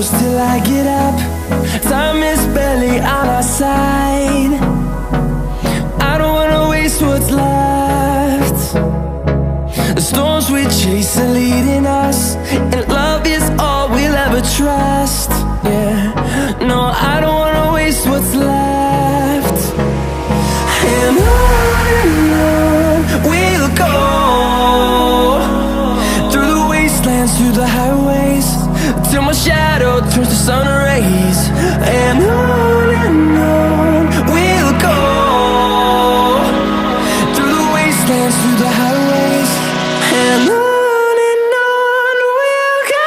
close till I get up. Time is barely on our side. I don't wanna waste what's left. The storms we chase are leading us, and love is all we'll ever trust. Yeah, no, I don't wanna waste what's left. And on we'll go, through the wastelands, through the highways, till my shadow turns to sun rays. And on we'll go, through the wastelands, through the highways, and on we'll go.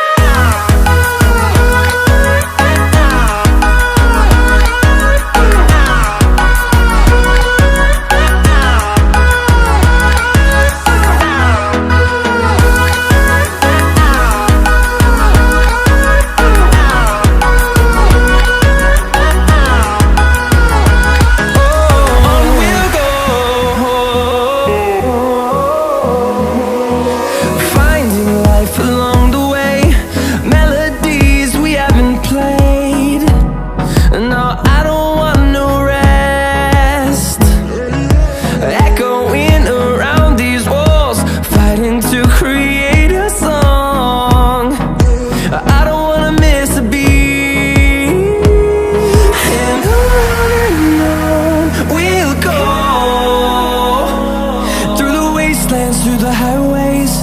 Through the highways,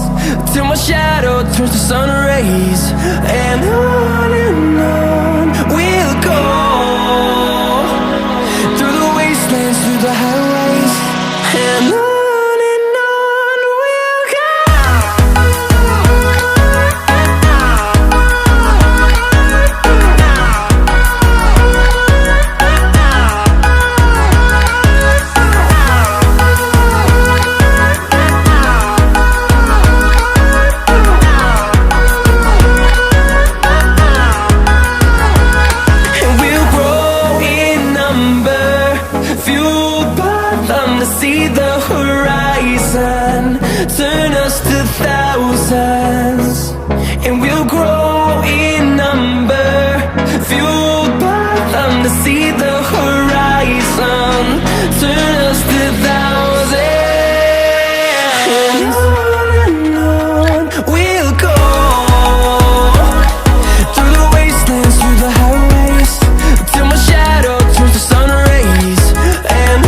till my shadow turns to sun rays. And on we'll go, through the wastelands, through the highways, and on we'll go. See the horizon turn us to thousands, and we'll grow in number, fueled by them. To see the horizon turn us to thousands, and on we'll go, through the wastelands, through the highways, till my shadow turns to sun rays. And